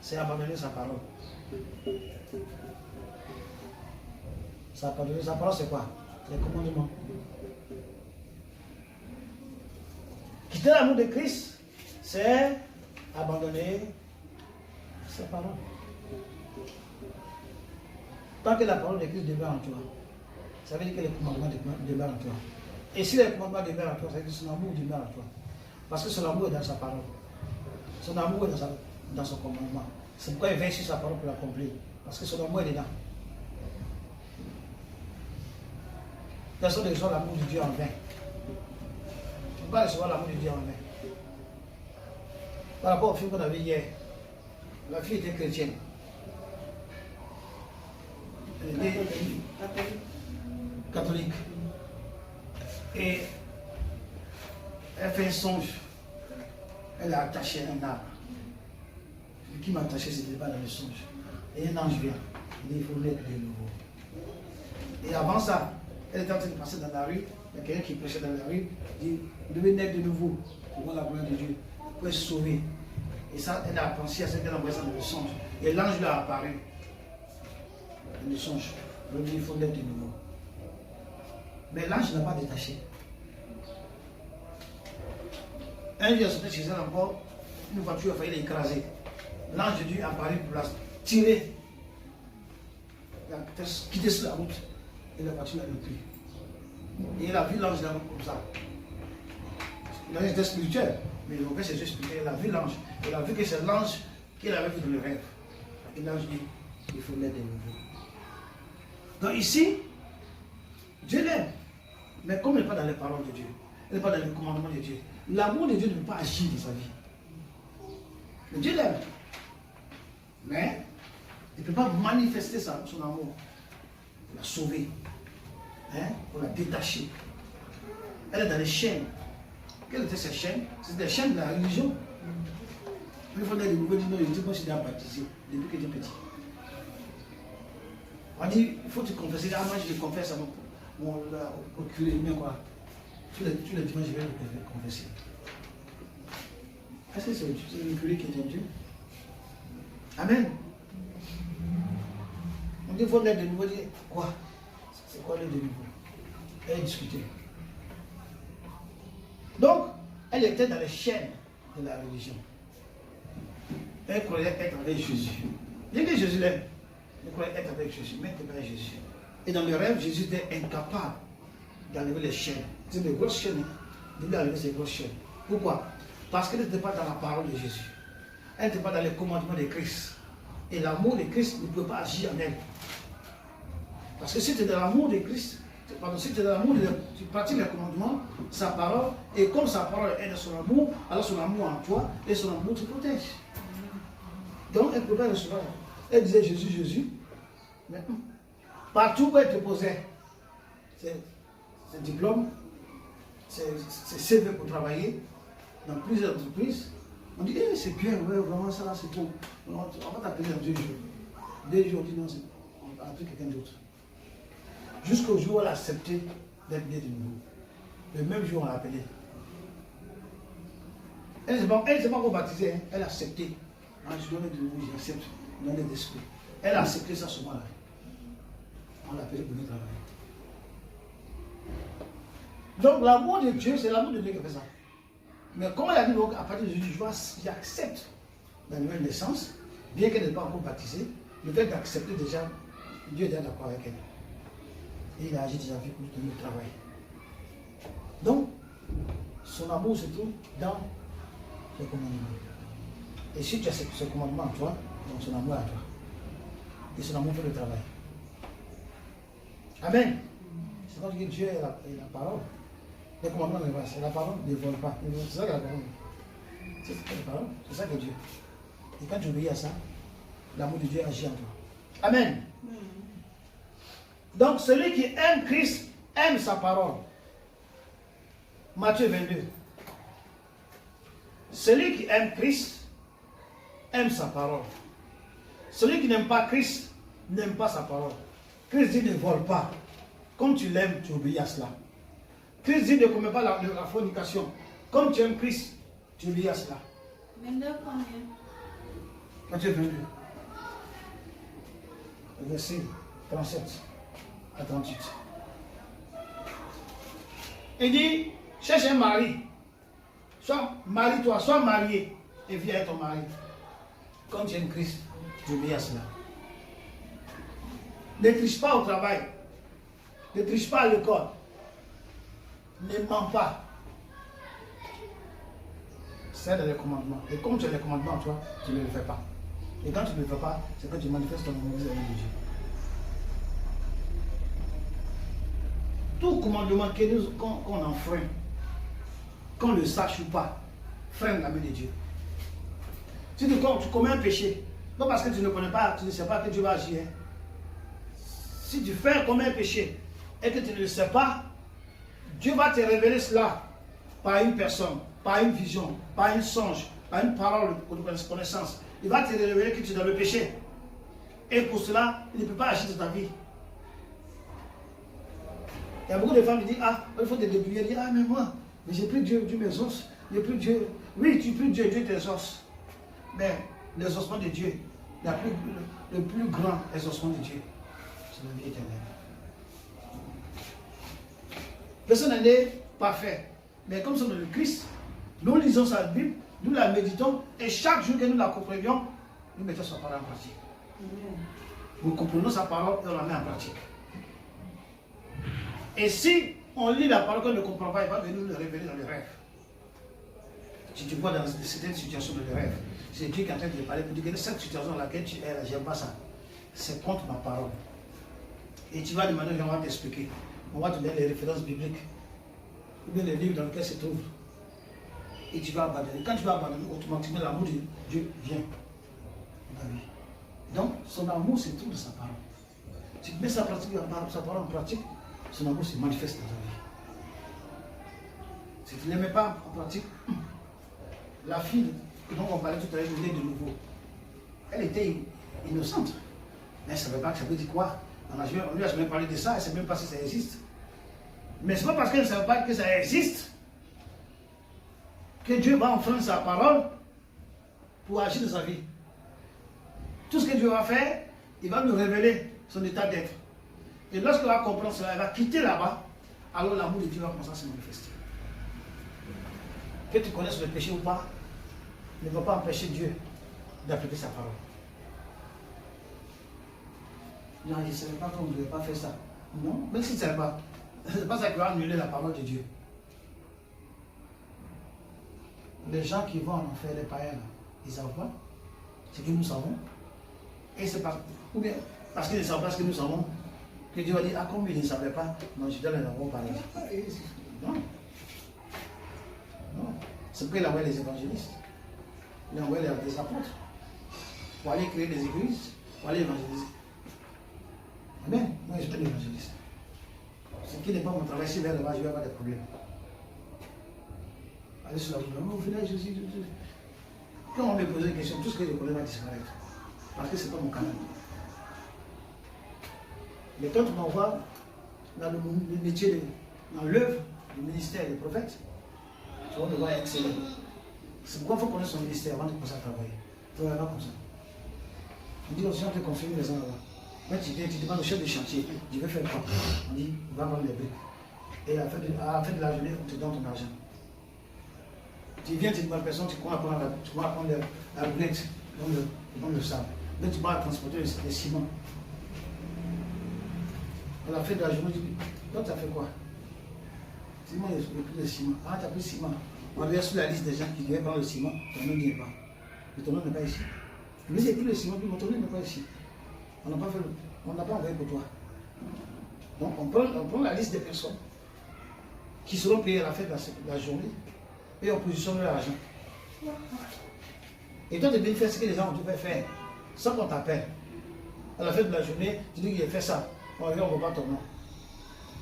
c'est abandonner sa parole. Sa parole, c'est quoi? Les commandements. Quitter l'amour de Christ, c'est abandonner sa parole. Tant que la parole de Christ demeure en toi, ça veut dire que les commandements demeurent en toi. Et si les commandements demeurent en toi, ça veut dire que son amour demeure en toi. Parce que son amour est dans sa parole. Son amour est dans son commandement. C'est pourquoi il veille sur sa parole pour l'accomplir. Parce que son amour est dedans. Personne ne reçoit l'amour de Dieu en vain. Tu ne peux pas recevoir l'amour de Dieu en vain. Par rapport au film qu'on avait hier, la fille était chrétienne. Elle était catholique. Et elle fait un songe. Elle a attaché un arbre. Qui m'a attaché, c'était pas dans le songe. Et un ange vient. Il dit, il faut naître de nouveau. Et avant ça, elle était en train de passer dans la rue. Il y a quelqu'un qui prêchait dans la rue. Il dit, vous devez naître de nouveau pour voir la gloire de Dieu. Pour être sauvé. Et ça, elle a pensé à ce qu'elle a envoyé ça dans le songe. Et l'ange lui a apparu. Dans le songe. Il dit, il faut naître de nouveau. Mais l'ange n'a pas détaché. Un jour, c'était chez elle encore, une voiture a failli l'écraser. L'ange de Dieu apparu pour la tirer. Il a quitté sur la route et la voiture l'a pris. Et il a vu l'ange là comme ça. L'ange était spirituel, mais il a ouvert ses yeux spirituels. Il a vu l'ange. Il a vu que c'est l'ange qu'il avait vu dans le rêve. Et l'ange dit, il faut l'aider de nouveau. Donc ici, Dieu l'aime. Mais comme elle n'est pas dans les paroles de Dieu, elle n'est pas dans les commandements de Dieu, l'amour de Dieu ne peut pas agir dans sa vie. Mais Dieu l'aime. Mais il ne peut pas manifester son amour pour la sauver, pour la détacher. Elle est dans les chaînes. Quelles étaient ces chaînes? C'était des chaînes de la religion. Il faut dire de nouveau, dit non, il dit moi je suis déjà baptisé depuis que j'étais petit. On dit, il faut te confesser. Ah, moi, je le confesse à au curé, mais quoi. Tous les dimanches, je vais le confesser. Est-ce que c'est le curé qui est en Dieu? Amen. On dit, il faut l'aide de nouveau. Dire, quoi? C'est quoi l'aide de nouveau? Elle discutait. Donc, elle était dans les chaînes de la religion. Elle croyait être avec Jésus. Dès que Jésus l'aime, elle croyait être avec Jésus, mais elle n'était pas avec Jésus. Et dans le rêve, Jésus était incapable d'enlever les chaînes. C'est des grosses chaînes. De lui enlever ces grosses chaînes. Pourquoi? Parce qu'elle n'était pas dans la parole de Jésus. Elle n'était pas dans les commandements de Christ. Et l'amour de Christ ne peut pas agir en elle. Parce que si tu es dans l'amour de Christ, si tu es dans l'amour, tu pratiques les commandements, sa parole, et comme sa parole est de son amour, alors son amour en toi, et son amour te protège. Donc elle ne peut pas recevoir. Elle disait Jésus, Jésus. Mais partout où elle te posait ses diplômes, ses CV pour travailler, dans plusieurs entreprises, on dit, eh, c'est bien, ouais, vraiment ça là, c'est tout. On va t'appeler dans 2 jours. 2 jours, on dit non, on va appeler quelqu'un d'autre. Jusqu'au jour où elle a accepté d'être bien de nouveau. Le même jour, on l'a appelée. Elle ne s'est pas encore baptisée, hein. Elle a accepté. Ah, je donne de nouveau, j'accepte. Donner d'esprit. Elle a accepté ça ce mois-là. On l'a appelée pour venir travailler. Donc l'amour de Dieu, c'est l'amour de Dieu qui fait ça. Mais comme elle a dit, donc, à partir de Jésus, j'accepte la nouvelle naissance, bien qu'elle n'ait pas encore baptisée, le fait d'accepter déjà, Dieu est déjà d'accord avec elle. Et il a agi déjà pour le travail. Donc, son amour se trouve dans le commandement. Et si tu as ce commandement en toi, donc son amour est à toi. Et son amour fait le travail. Amen. C'est quand que Dieu est la parole. Le commandement ne va pas. La parole ne vole pas. C'est ça que la parole. C'est la parole. C'est ça que Dieu. Et quand tu obéis à ça, l'amour de Dieu agit en toi. Amen. Donc celui qui aime Christ aime sa parole. Matthieu 22. Celui qui aime Christ aime sa parole. Celui qui n'aime pas Christ n'aime pas sa parole. Christ dit ne vole pas. Comme tu l'aimes, tu obéis à cela. Christ dit ne commets pas la fornication. Comme tu aimes Christ, tu obéis à cela. 22 combien? Matthieu 22. Verset 37 à 38. Il dit, cherche un mari. Soit marie-toi, sois marié et viens avec ton mari. Comme tu aimes Christ, tu obéis à cela. Ne triche pas au travail. Ne triche pas à l'école. Ne mens pas. C'est dans les commandements. Et comme tu as les commandements, toi, tu ne le fais pas. Et quand tu ne le fais pas, c'est que tu manifestes ton amour vis-à-vis de Dieu. Tout commandement qu'on enfreint, qu'on le sache ou pas, freine la main de Dieu. Si tu commets un péché, non parce que tu ne connais pas, tu ne sais pas que Dieu va agir. Si tu fais comme un péché et que tu ne le sais pas, Dieu va te révéler cela par une personne, par une vision, par un songe, par une parole de connaissance. Il va te révéler que tu es dans le péché. Et pour cela, il ne peut pas agir dans ta vie. Il y a beaucoup de femmes qui disent, ah, il faut te débrouiller. Ils disent, ah, mais moi, j'ai pris Dieu m'exauce. J'ai pris Dieu. Oui, tu pries Dieu, Dieu t'exauce. Mais l'exaucement de Dieu, le plus grand exaucement de Dieu, c'est la vie éternelle. Personne n'est parfait. Mais comme nous sommes le Christ, nous lisons sa Bible, nous la méditons, et chaque jour que nous la comprenons, nous mettons sa parole en pratique. Nous comprenons sa parole et on la met en pratique. Et si on lit la parole qu'on ne comprend pas, il va venir nous le révéler dans les rêves. Si tu vois dans certaines situations de rêve, c'est Dieu qui est en train de te parler pour dire que cette situation dans laquelle tu es, j'aime pas ça. C'est contre ma parole. Et tu vas demander, on va t'expliquer. On va te donner les références bibliques. Ou bien les livres dans lesquels se trouve. Et tu vas abandonner. Quand tu vas abandonner, automatiquement l'amour de Dieu vient dans ta vie. Donc, son amour se trouve de sa parole. Si tu mets sa parole en pratique, son amour se manifeste dans ta vie. Si tu ne le mets pas en pratique, la fille dont on parlait tout à l'heure, née de nouveau, elle était innocente. Mais elle ne savait pas que ça veut dire quoi. On ne lui a jamais parlé de ça, elle ne sait même pas si ça existe. Mais ce n'est pas parce qu'elle ne savait pas que ça existe que Dieu va enfreindre sa parole pour agir dans sa vie. Tout ce que Dieu va faire, il va nous révéler son état d'être. Et lorsqu'elle va comprendre cela, elle va quitter là-bas, alors l'amour de Dieu va commencer à se manifester. Que tu connaisses le péché ou pas, ne va pas empêcher Dieu d'appliquer sa parole. Non, je ne savais pas qu'on ne devait pas faire ça. Non, même si tu ne savais pas, ce n'est pas ça qui va annuler la parole de Dieu. Les gens qui vont en enfer, les païens, ils ne savent pas ce que nous savons. Et c'est pas, ou bien parce qu'ils ne savent pas ce que nous savons, que Dieu va dire, ah, comme ils ne savaient pas, non, je dois les avoir parlé. Non. Non. C'est pourquoi il a envoyé les évangélistes. Il a envoyé les apôtres pour aller créer des églises, pour aller évangéliser. Amen. Moi, je suis un évangéliste. Ce qui n'est pas mon travail, si vers là-bas, je vais avoir des problèmes. Allez sur la route, au final, je suis. Quand on me pose une question, tout ce que je connais va disparaître. Parce que ce n'est pas mon canal. Mais quand on m'envoie dans le métier, dans l'œuvre du ministère des prophètes, tu vas devoir exceller. C'est pourquoi il faut connaître son ministère avant de commencer à travailler. Tu ne travailles pas comme ça. On dit aux gens de confirmer les gens là-bas. Quand tu viens, tu demandes au chef de chantier, je vais faire quoi? On dit, on va prendre les briques. Et à la fin de la journée, on te donne ton argent. Tu viens, tu demandes à la personne, tu crois prendre la brique dans le sable. Donc tu vas transporter le ciment. À la fin de la journée, tu dis, toi tu as fait quoi? Tu dis, moi j'ai pris le ciment. Ah, tu as pris le ciment. On revient sur la liste des gens qui devaient prendre le ciment, ton nom n'y est pas. Mais ton nom n'est pas ici. Mais j'ai pris le ciment, puis mon ton nom n'est pas ici. On n'a pas envoyé pour toi. Donc on prend la liste des personnes qui seront payées à la fin de la journée et on positionne l'argent. Et toi tu peux faire ce que les gens ont dû faire sans qu'on t'appelle. À la fin de la journée, tu dis qu'il a fait ça. On ne voit pas ton nom.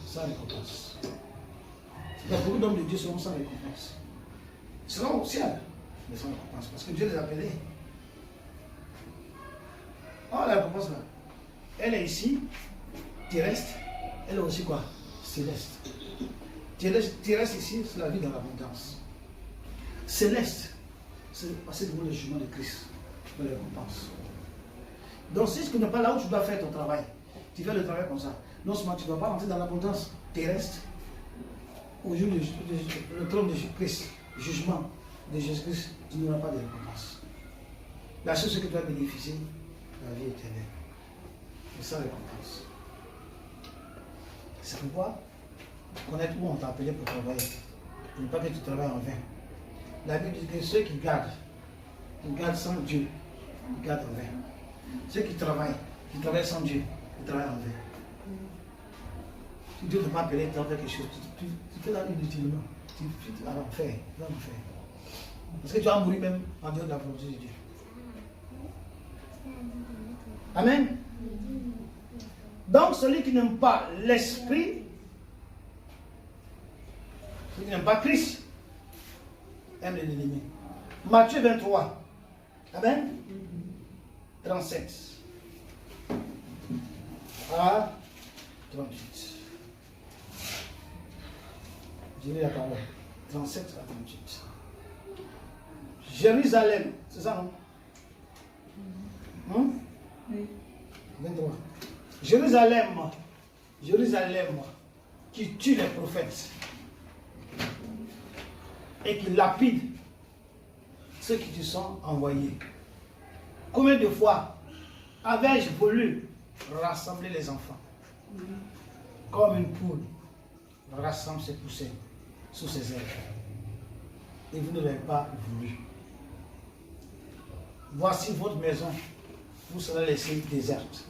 Sans récompense. Il y a beaucoup d'hommes de Dieu qui seront sans récompense. Ils seront au ciel, mais sans récompense. Parce que Dieu les a appelés. Oh, la récompense là. Elle est ici, terrestre. Elle est aussi quoi? Céleste. Terrestre ici, c'est la vie dans l'abondance. Céleste, c'est passer devant le jugement de Christ. Dans les récompenses. Donc si tu n'es pas là où tu dois faire ton travail, tu fais le travail comme ça. Non seulement tu ne vas pas rentrer dans l'abondance terrestre, au jour le trône de Jésus-Christ, le jugement de Jésus-Christ, tu n'auras pas de récompense. La chose que tu vas bénéficier, la vie éternelle. Et sans récompense. C'est pourquoi connaître où on t'a appelé pour travailler, pour ne pas que tu travailles en vain. La Bible dit que ceux qui gardent sans Dieu, ils gardent en vain. Ceux qui travaillent sans Dieu, ils travaillent en vain. Si Dieu ne t'a pas appelé à faire quelque chose, tu fais la vie inutilement. Tu vas en faire. Parce que tu vas mourir même en dehors de la volonté de Dieu. Amen. Donc celui qui n'aime pas l'esprit, celui qui n'aime pas Christ, aime l'ennemi. Matthieu 23. Amen. 37 à 38. J'ai lu la parole. 37 à 38. Jérusalem, c'est ça, non? Oui. 23. Jérusalem, qui tue les prophètes et qui lapide ceux qui te sont envoyés. Combien de fois avais-je voulu rassembler les enfants comme une poule rassemble ses poussins sous ses ailes, et vous ne l'avez pas voulu. Voici votre maison, vous serez laissée déserte.